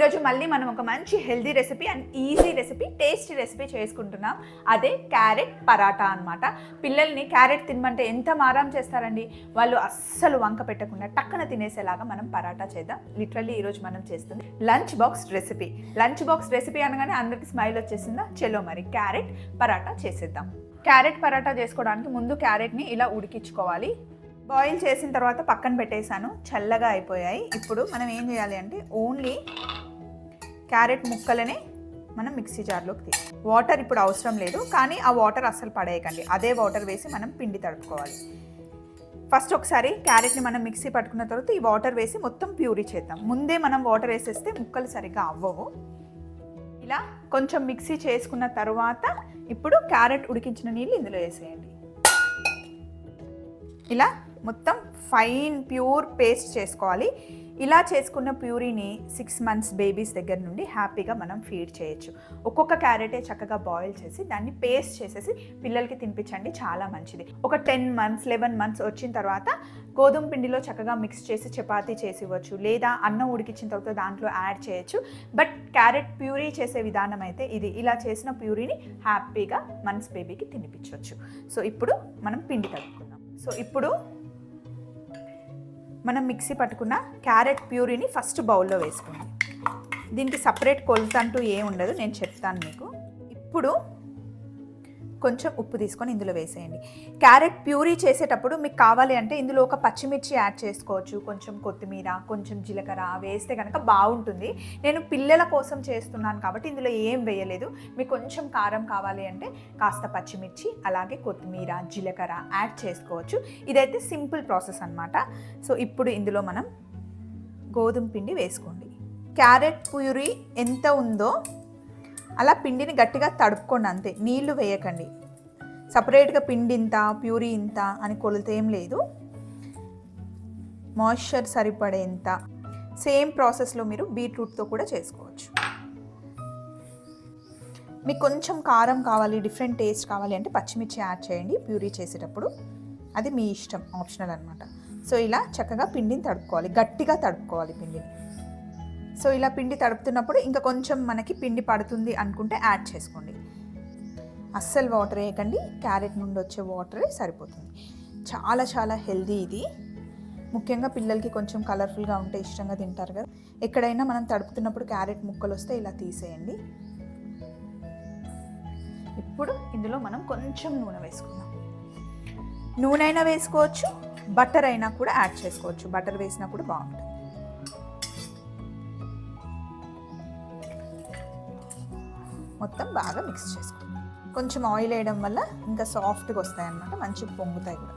ఈరోజు మళ్ళీ మనం ఒక మంచి healthy recipe and easy recipe, tasty recipe చేసుకుంటున్నాం. అదే క్యారెట్ పరాటా అనమాట. పిల్లల్ని క్యారెట్ తినమంటే ఎంత మారం చేస్తారండి. వాళ్ళు అస్సలు వంక పెట్టకుండా టక్కన తినేసేలాగా మనం పరాటా చేద్దాం. లిటరల్లీ ఈరోజు మనం చేస్తుంది lunch box recipe. Lunch box recipe అనగానే అందరికి స్మైల్ వచ్చేసిందా? చలో మరి క్యారెట్ పరాటా చేసేద్దాం. క్యారెట్ పరాటా చేసుకోవడానికి ముందు క్యారెట్ని ఇలా ఉడికించుకోవాలి. బాయిల్ చేసిన తర్వాత పక్కన పెట్టేశాను, చల్లగా అయిపోయాయి. ఇప్పుడు మనం ఏం చేయాలి అంటే ఓన్లీ క్యారెట్ ముక్కలనే మనం మిక్సీ జార్లోకి తీసి, వాటర్ ఇప్పుడు అవసరం లేదు, కానీ ఆ వాటర్ అస్సలు పడేయకండి. అదే వాటర్ వేసి మనం పిండి తడుపుకోవాలి. ఫస్ట్ ఒకసారి క్యారెట్ని మనం మిక్సీ పట్టుకున్న తర్వాత ఈ వాటర్ వేసి మొత్తం ప్యూరీ చేద్దాం. ముందే మనం వాటర్ వేసేస్తే ముక్కలు సరిగ్గా అవ్వవు. ఇలా కొంచెం మిక్సీ చేసుకున్న తర్వాత ఇప్పుడు క్యారెట్ ఉడికించిన నీళ్ళు ఇందులో వేసేయండి. ఇలా మొత్తం ఫైన్ ప్యూర్ పేస్ట్ చేసుకోవాలి. ఇలా చేసుకున్న ప్యూరీని 6 months బేబీస్ దగ్గర నుండి హ్యాపీగా మనం ఫీడ్ చేయొచ్చు. ఒక్కొక్క క్యారెటే చక్కగా బాయిల్ చేసి దాన్ని పేస్ట్ చేసేసి పిల్లలకి తినిపించండి, చాలా మంచిది. ఒక 10 months 11 months వచ్చిన తర్వాత గోధుమ పిండిలో చక్కగా మిక్స్ చేసి చపాతీ చేసి ఇవ్వచ్చు, లేదా అన్నం ఉడికించిన తర్వాత దాంట్లో యాడ్ చేయొచ్చు. బట్ క్యారెట్ ప్యూరీ చేసే విధానం అయితే ఇది. ఇలా చేసిన ప్యూరీని హ్యాపీగా మంత్స్ బేబీకి తినిపించవచ్చు. సో ఇప్పుడు మనం పిండి కలుపుకుందాం. సో ఇప్పుడు మనం మిక్సీ పట్టుకున్న క్యారెట్ ప్యూరీని ఫస్ట్ బౌల్లో వేసుకోండి. దీనికి సపరేట్ కొలత అంటూ ఏం ఉండదు, నేను చెప్తాను మీకు. ఇప్పుడు కొంచెం ఉప్పు తీసుకొని ఇందులో వేసేయండి. క్యారెట్ ప్యూరీ చేసేటప్పుడు మీకు కావాలి అంటే ఇందులో ఒక పచ్చిమిర్చి యాడ్ చేసుకోవచ్చు, కొంచెం కొత్తిమీర, కొంచెం జీలకర్ర వేస్తే కనుక బాగుంటుంది. నేను పిల్లల కోసం చేస్తున్నాను కాబట్టి ఇందులో ఏం వేయలేదు. మీకు కొంచెం కారం కావాలి అంటే కాస్త పచ్చిమిర్చి, అలాగే కొత్తిమీర, జీలకర్ర యాడ్ చేసుకోవచ్చు. ఇదైతే సింపుల్ ప్రాసెస్ అన్నమాట. సో ఇప్పుడు ఇందులో మనం గోధుమ పిండి వేసుకోండి. క్యారెట్ ప్యూరీ ఎంత ఉందో అలా పిండిని గట్టిగా తడుపుకోండి, అంతే. నీళ్లు వేయకండి. సపరేట్గా పిండి ఇంత, ప్యూరీ ఇంత అని కొలత ఏం లేదు. మాయిశ్చర్ సరిపడేంత. సేమ్ ప్రాసెస్లో మీరు బీట్రూట్తో కూడా చేసుకోవచ్చు. మీకు కొంచెం కారం కావాలి, డిఫరెంట్ టేస్ట్ కావాలి అంటే పచ్చిమిర్చి యాడ్ చేయండి ప్యూరీ చేసేటప్పుడు. అది మీ ఇష్టం, ఆప్షనల్ అనమాట. సో ఇలా చక్కగా పిండిని తడుపుకోవాలి, గట్టిగా తడుపుకోవాలి పిండిని. సో ఇలా పిండి తడుపుతున్నప్పుడు ఇంకా కొంచెం మనకి పిండి పడుతుంది అనుకుంటే యాడ్ చేసుకోండి. అస్సలు వాటర్ వేయకండి, క్యారెట్ నుండి వచ్చే వాటరే సరిపోతుంది. చాలా చాలా హెల్దీ ఇది. ముఖ్యంగా పిల్లలకి కొంచెం కలర్ఫుల్గా ఉంటే ఇష్టంగా తింటారు కదా. ఎక్కడైనా మనం తడుపుతున్నప్పుడు క్యారెట్ ముక్కలు వస్తే ఇలా తీసేయండి. ఇప్పుడు ఇందులో మనం కొంచెం నూనె వేసుకుందాం. నూనె అయినా వేసుకోవచ్చు, బటర్ అయినా కూడా యాడ్ చేసుకోవచ్చు. బటర్ వేసినా కూడా బాగుంటుంది. మొత్తం బాగా మిక్స్ చేసుకోండి. కొంచెం ఆయిల్ వేయడం వల్ల ఇంకా సాఫ్ట్గా వస్తాయి అన్నమాట, మంచిగా పొంగుతాయి కూడా.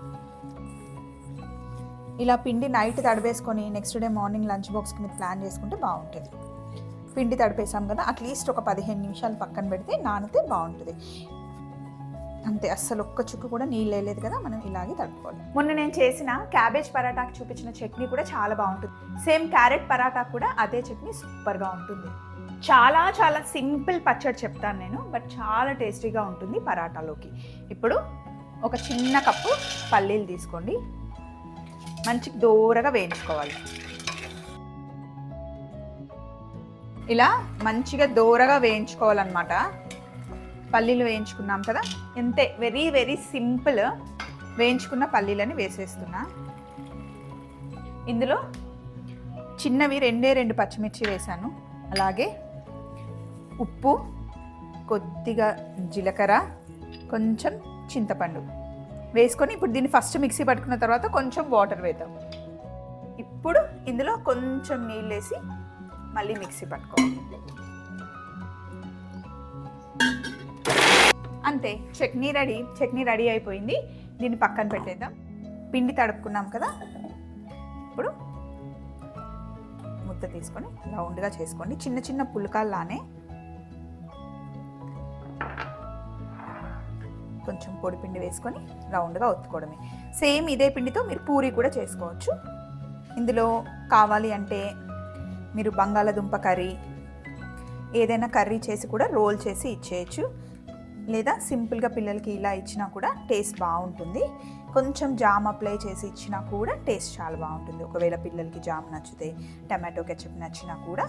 ఇలా పిండి నైట్ తడిపేసుకొని నెక్స్ట్ డే మార్నింగ్ లంచ్ బాక్స్కి మీరు ప్లాన్ చేసుకుంటే బాగుంటుంది. పిండి తడిపేసాం కదా, అట్లీస్ట్ ఒక 15 నిమిషాలు పక్కన పెడితే నానితే బాగుంటుంది. అంతే, అస్సలు ఒక్క చుక్క కూడా నీళ్ళు వేయలేదు కదా, మనం ఇలాగే తడుపుకోవాలి. మొన్న నేను చేసిన క్యాబేజ్ పరాటాకి చూపించిన చట్నీ కూడా చాలా బాగుంటుంది. సేమ్ క్యారెట్ పరాటా కూడా అదే చట్నీ సూపర్గా ఉంటుంది. చాలా చాలా సింపుల్ పచ్చడి చెప్తాను నేను, బట్ చాలా టేస్టీగా ఉంటుంది పరాటాలోకి. ఇప్పుడు ఒక చిన్న కప్పు పల్లీలు తీసుకోండి, మంచిగా దూరగా వేయించుకోవాలి. ఇలా మంచిగా దూరగా వేయించుకోవాలన్నమాట. పల్లీలు వేయించుకున్నాం కదా, అంతే. Very very simple. వేయించుకున్న పల్లీలని వేసేస్తున్నా. ఇందులో చిన్నవి 2 పచ్చిమిర్చి వేసాను, అలాగే ఉప్పు, కొద్దిగా జీలకర్ర, కొంచెం చింతపండు వేసుకొని ఇప్పుడు దీన్ని ఫస్ట్ మిక్సీ పట్టుకున్న తర్వాత కొంచెం వాటర్ వేద్దాం. ఇప్పుడు ఇందులో కొంచెం నీళ్ళు వేసి మళ్ళీ మిక్సీ పట్టుకోవాలి. అంతే, చట్నీ రెడీ అయిపోయింది. దీన్ని పక్కన పెట్టేద్దాం. పిండి తడుపుకున్నాం కదా, ఇప్పుడు ముద్ద తీసుకొని రౌండ్గా చేసుకోండి. చిన్న చిన్న పుల్కాల్లానే. కొంచెం పొడి పిండి వేసుకొని రౌండ్గా ఒత్తుకోవడమే. సేమ్ ఇదే పిండితో మీరు పూరి కూడా చేసుకోవచ్చు. ఇందులో కావాలి అంటే మీరు బంగాళదుంప కర్రీ, ఏదైనా కర్రీ చేసి కూడా రోల్ చేసి ఇచ్చేయచ్చు, లేదా సింపుల్గా పిల్లలకి ఇలా ఇచ్చినా కూడా టేస్ట్ బాగుంటుంది. కొంచెం జామ్ అప్లై చేసి ఇచ్చినా కూడా టేస్ట్ చాలా బాగుంటుంది. ఒకవేళ పిల్లలకి జామ్ నచ్చితే, టమాటో కెచప్ నచ్చినా కూడా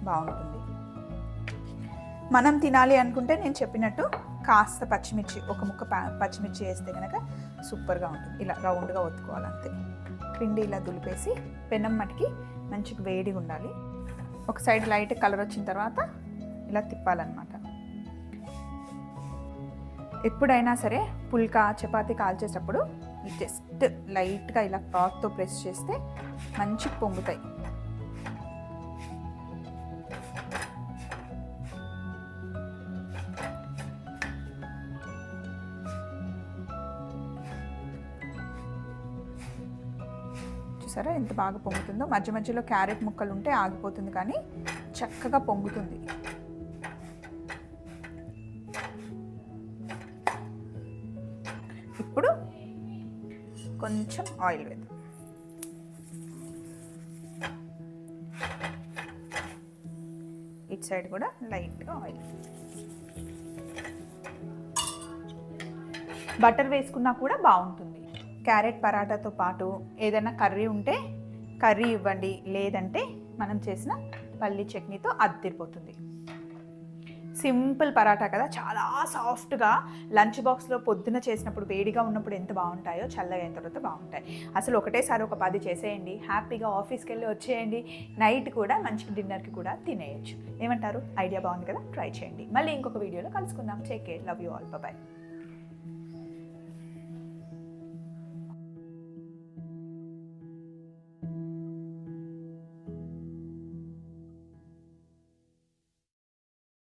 బాగుంటుంది. మనం తినాలి అనుకుంటే నేను చెప్పినట్టు కాస్త పచ్చిమిర్చి, ఒక ముక్క పచ్చిమిర్చి వేస్తే కనుక సూపర్గా ఉంటుంది. ఇలా రౌండ్గా ఒత్తుకోవాలి అంతే. పిండి ఇలా దులిపేసి పెనం మటుకి మంచిగా వేడిగా ఉండాలి. ఒక సైడ్ లైట్ కలర్ వచ్చిన తర్వాత ఇలా తిప్పాలన్నమాట. ఎప్పుడైనా సరే పుల్కా చపాతీ కాల్చేటప్పుడు జస్ట్ లైట్గా ఇలా క్లాత్తో ప్రెస్ చేస్తే మంచిగా పొంగుతాయి. చూసారా ఎంత బాగా పొంగుతుందో. మధ్య మధ్యలో క్యారెట్ ముక్కలు ఉంటే ఆగిపోతుంది, కానీ చక్కగా పొంగుతుంది. ఇప్పుడు కొంచెం ఆయిల్ వేద్దాం. ఇటు సైడ్ కూడా లైట్గా ఆయిల్. బటర్ వేసుకున్నా కూడా బాగుంటుంది. క్యారెట్ పరాటాతో పాటు ఏదైనా కర్రీ ఉంటే కర్రీ ఇవ్వండి, లేదంటే మనం చేసిన పల్లి చట్నీతో అద్దిరిపోతుంది. సింపుల్ పరాటా కదా, చాలా సాఫ్ట్గా. లంచ్ బాక్స్లో పొద్దున చేసినప్పుడు వేడిగా ఉన్నప్పుడు ఎంత బాగుంటాయో, చల్లగా అయిన తర్వాత బాగుంటాయి. అసలు ఒకటేసారి ఒక 10 చేసేయండి, హ్యాపీగా ఆఫీస్కి వెళ్ళి వచ్చేయండి. నైట్ కూడా మంచి డిన్నర్కి కూడా తినేయచ్చు. ఏమంటారు? ఐడియా బాగుంది కదా, ట్రై చేయండి. మళ్ళీ ఇంకొక వీడియోలో కలుసుకుందాం. Take care, love you all, bye.